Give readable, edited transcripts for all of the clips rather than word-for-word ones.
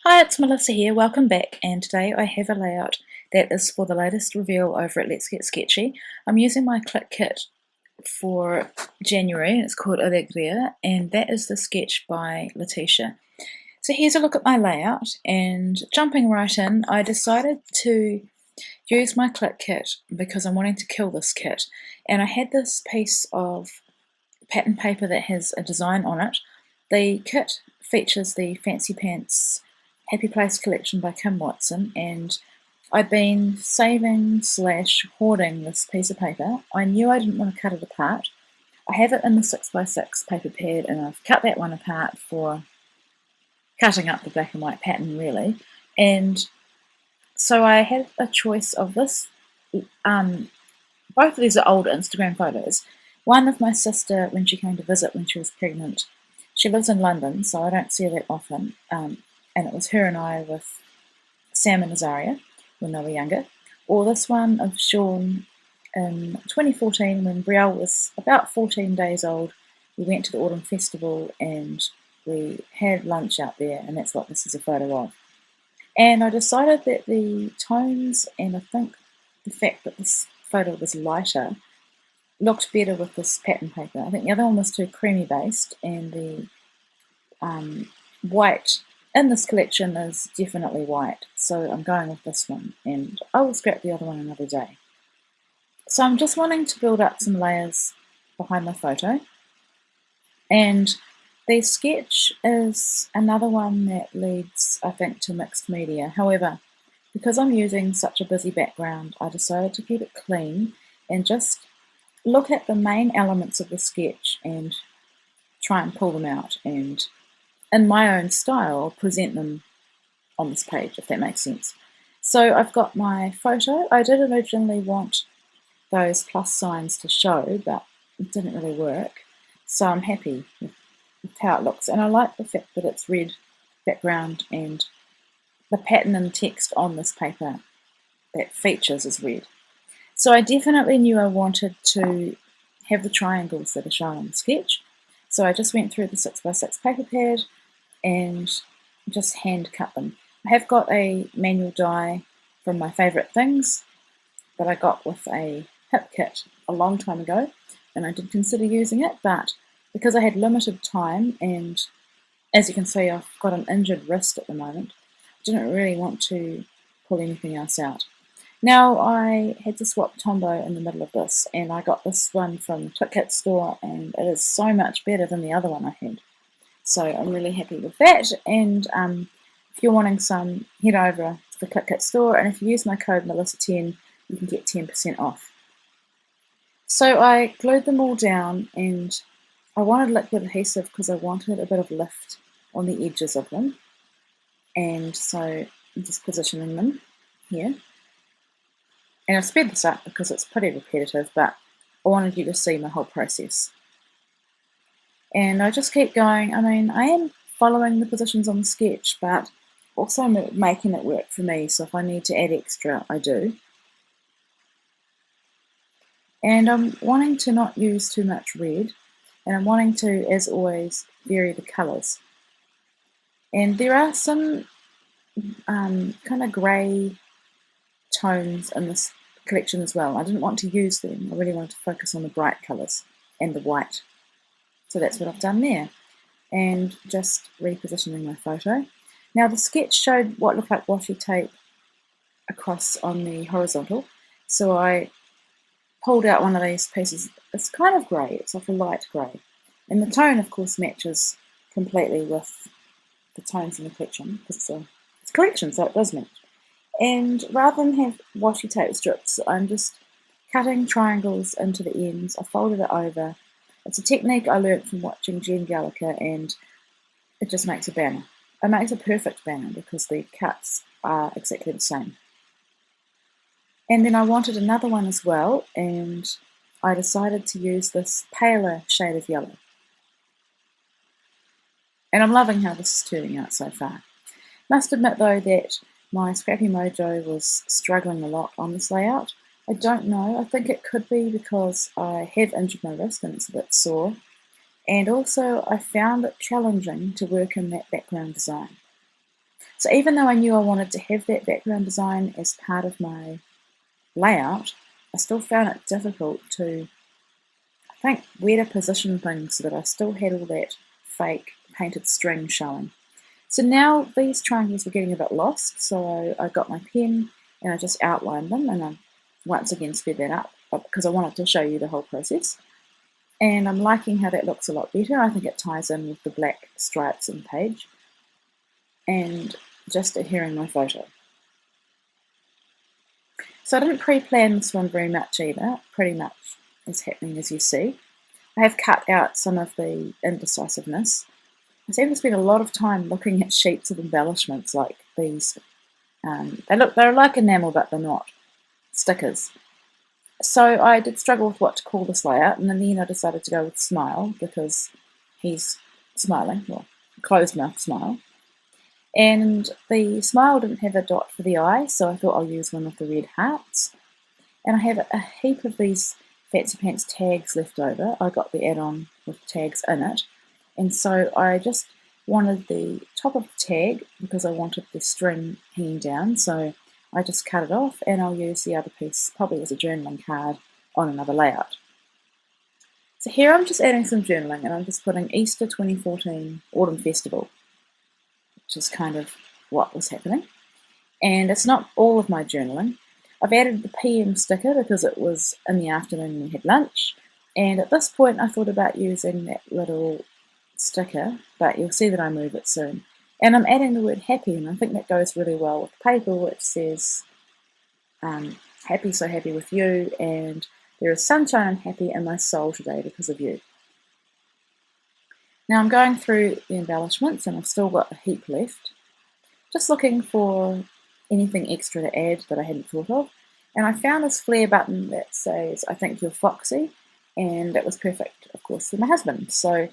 Hi, it's Melissa here. Welcome back, and today I have a layout that is for the latest reveal over at Let's Get Sketchy. I'm using my Click Kit for January, and it's called Alegria, and that is the sketch by Letitia. So here's a look at my layout, and jumping right in, I decided to use my Click Kit because I'm wanting to kill this kit, and I had this piece of pattern paper that has a design on it. The kit features the Fancy Pants Happy Place collection by Kim Watson, and I've been saving/hoarding this piece of paper. I knew I didn't want to cut it apart. I have it in the 6x6 paper pad, and I've cut that one apart for cutting up the black and white pattern, really. And so I had a choice of this. Both of these are old Instagram photos. One of my sister when she came to visit when she was pregnant. She lives in London, so I don't see her that often. And it was her and I with Sam and Azaria when they were younger. Or this one of Sean in 2014 when Brielle was about 14 days old. We went to the Autumn Festival and we had lunch out there, and that's what this is a photo of. And I decided that the tones and I think the fact that this photo was lighter looked better with this pattern paper. I think the other one was too creamy based, and the white in this collection is definitely white, so I'm going with this one, and I will scrap the other one another day. So I'm just wanting to build up some layers behind my photo, and the sketch is another one that leads, I think, to mixed media. However, because I'm using such a busy background, I decided to keep it clean and just look at the main elements of the sketch and try and pull them out and in my own style present them on this page, if that makes sense. So I've got my photo. I did originally want those plus signs to show, but it didn't really work. So I'm happy with how it looks, and I like the fact that it's red background and the pattern and text on this paper that features is red. So I definitely knew I wanted to have the triangles that are shown on the sketch. So I just went through the 6x6 paper pad and just hand cut them. I have got a manual die from my favourite things that I got with a hip kit a long time ago, and I did consider using it, but because I had limited time, and as you can see I've got an injured wrist at the moment, I didn't really want to pull anything else out. Now I had to swap Tombow in the middle of this, and I got this one from the Click Kit store, and it is so much better than the other one I had. So I'm really happy with that, and if you're wanting some, head over to the Click Kit store, and if you use my code Melissa10, you can get 10% off. So I glued them all down, and I wanted liquid adhesive because I wanted a bit of lift on the edges of them, and so I'm just positioning them here. And I've sped this up because it's pretty repetitive, but I wanted you to see my whole process. And I just keep going. I mean, I am following the positions on the sketch, but also making it work for me, so if I need to add extra, I do. And I'm wanting to not use too much red, and I'm wanting to, as always, vary the colours. And there are some kind of grey tones in this collection as well. I didn't want to use them. I really wanted to focus on the bright colours and the white. So that's what I've done there. And just repositioning my photo. Now the sketch showed what looked like washi tape across on the horizontal. So I pulled out one of these pieces. It's kind of grey. It's like a light grey. And the tone, of course, matches completely with the tones in the collection, because it's a collection, so it does match. And rather than have washi tape strips, I'm just cutting triangles into the ends. I folded it over. It's a technique I learnt from watching Jen Gallagher, and it just makes a banner. It makes a perfect banner because the cuts are exactly the same. And then I wanted another one as well, and I decided to use this paler shade of yellow. And I'm loving how this is turning out so far. Must admit though that my Scrappy Mojo was struggling a lot on this layout. I don't know, I think it could be because I have injured my wrist and it's a bit sore. And also I found it challenging to work in that background design. So even though I knew I wanted to have that background design as part of my layout, I still found it difficult to, I think, where to position things so that I still had all that fake painted string showing. So now these triangles were getting a bit lost, so I got my pen and I just outlined them, and I once again sped that up because I wanted to show you the whole process. And I'm liking how that looks a lot better. I think it ties in with the black stripes in the page and just adhering my photo. So I didn't pre-plan this one very much either. Pretty much is happening as you see. I have cut out some of the indecisiveness. I seem to spend a lot of time looking at sheets of embellishments like these. They're like enamel, but they're not stickers. So I did struggle with what to call this layout, and in the end I decided to go with Smile because he's smiling, well, closed mouth smile. And the smile didn't have a dot for the eye, so I thought I'll use one with the red hearts. And I have a heap of these Fancy Pants tags left over. I got the add-on with tags in it. And so I just wanted the top of the tag because I wanted the string hanging down. So I just cut it off, and I'll use the other piece probably as a journaling card on another layout. So here I'm just adding some journaling, and I'm just putting Easter 2014 Autumn Festival, which is kind of what was happening. And it's not all of my journaling. I've added the PM sticker because it was in the afternoon when we had lunch. And at this point I thought about using that little sticker, but you'll see that I move it soon. And I'm adding the word happy, and I think that goes really well with the paper, which says happy, so happy with you, and there is sunshine and happy in my soul today because of you. Now I'm going through the embellishments, and I've still got a heap left, just looking for anything extra to add that I hadn't thought of. And I found this flare button that says, I think you're foxy, and that was perfect, of course, for my husband. So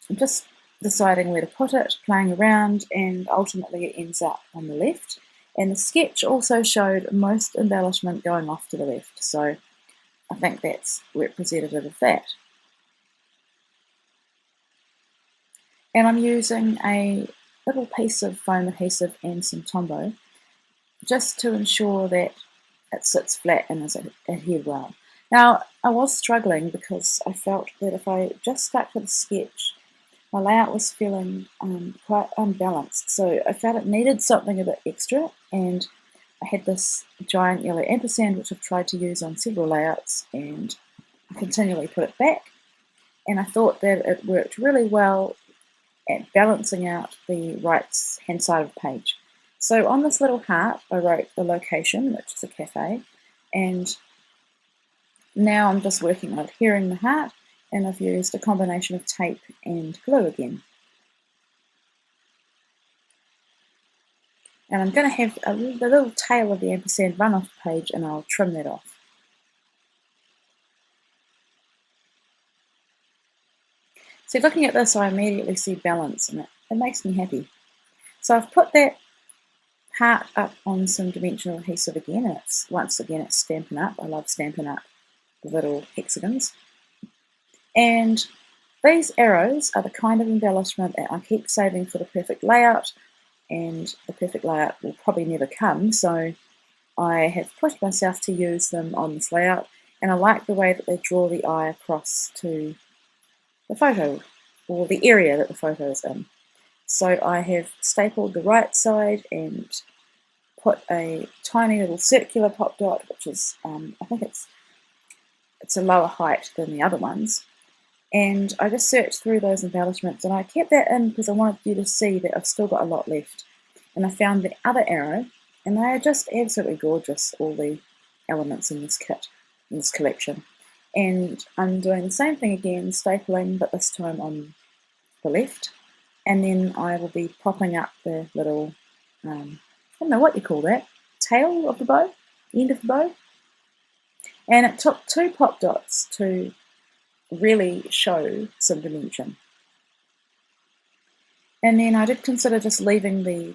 I'm just deciding where to put it, playing around, and ultimately it ends up on the left. And the sketch also showed most embellishment going off to the left, so I think that's representative of that. And I'm using a little piece of foam adhesive and some Tombow just to ensure that it sits flat and is adhered well. Now, I was struggling because I felt that if I just stuck to the sketch, my layout was feeling quite unbalanced, so I felt it needed something a bit extra, and I had this giant yellow ampersand which I've tried to use on several layouts, and I continually put it back, and I thought that it worked really well at balancing out the right hand side of the page. So on this little heart I wrote the location, which is a cafe, and now I'm just working on adhering the heart, and I've used a combination of tape and glue again. And I'm going to have the little tail of the ampersand run off the page, and I'll trim that off. So looking at this, I immediately see balance, and it makes me happy. So I've put that heart up on some dimensional adhesive again, and once again it's Stampin' Up. I love Stampin' Up the little hexagons. And these arrows are the kind of embellishment that I keep saving for the perfect layout, and the perfect layout will probably never come, so I have pushed myself to use them on this layout, and I like the way that they draw the eye across to the photo, or the area that the photo is in. So I have stapled the right side and put a tiny little circular pop dot, which is, I think it's a lower height than the other ones. And I just searched through those embellishments, and I kept that in because I wanted you to see that I've still got a lot left. And I found the other arrow, and they are just absolutely gorgeous, all the elements in this kit, in this collection. And I'm doing the same thing again, stapling, but this time on the left. And then I will be popping up the little, I don't know what you call that, tail of the bow, end of the bow. And it took 2 pop dots to really show some dimension. And then I did consider just leaving the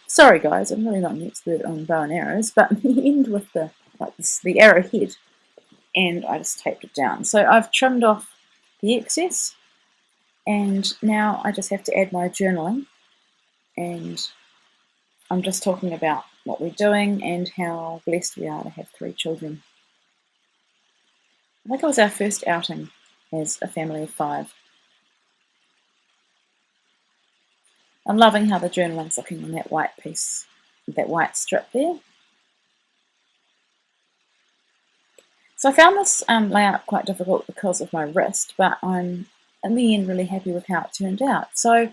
sorry guys, I'm really not an expert on bow and arrows, but the end with the arrow head, and I just taped it down. So I've trimmed off the excess, and now I just have to add my journaling. and I'm just talking about what we're doing and how blessed we are to have 3 children. I think it was our first outing as a family of 5. I'm loving how the journaling's looking on that white piece, that white strip there. So I found this layout quite difficult because of my wrist, but I'm in the end really happy with how it turned out. So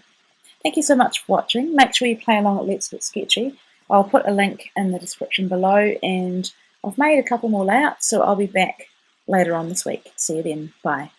thank you so much for watching. Make sure you play along at Let's Get Sketchy. I'll put a link in the description below, and I've made a couple more layouts, so I'll be back later on this week. See you then. Bye.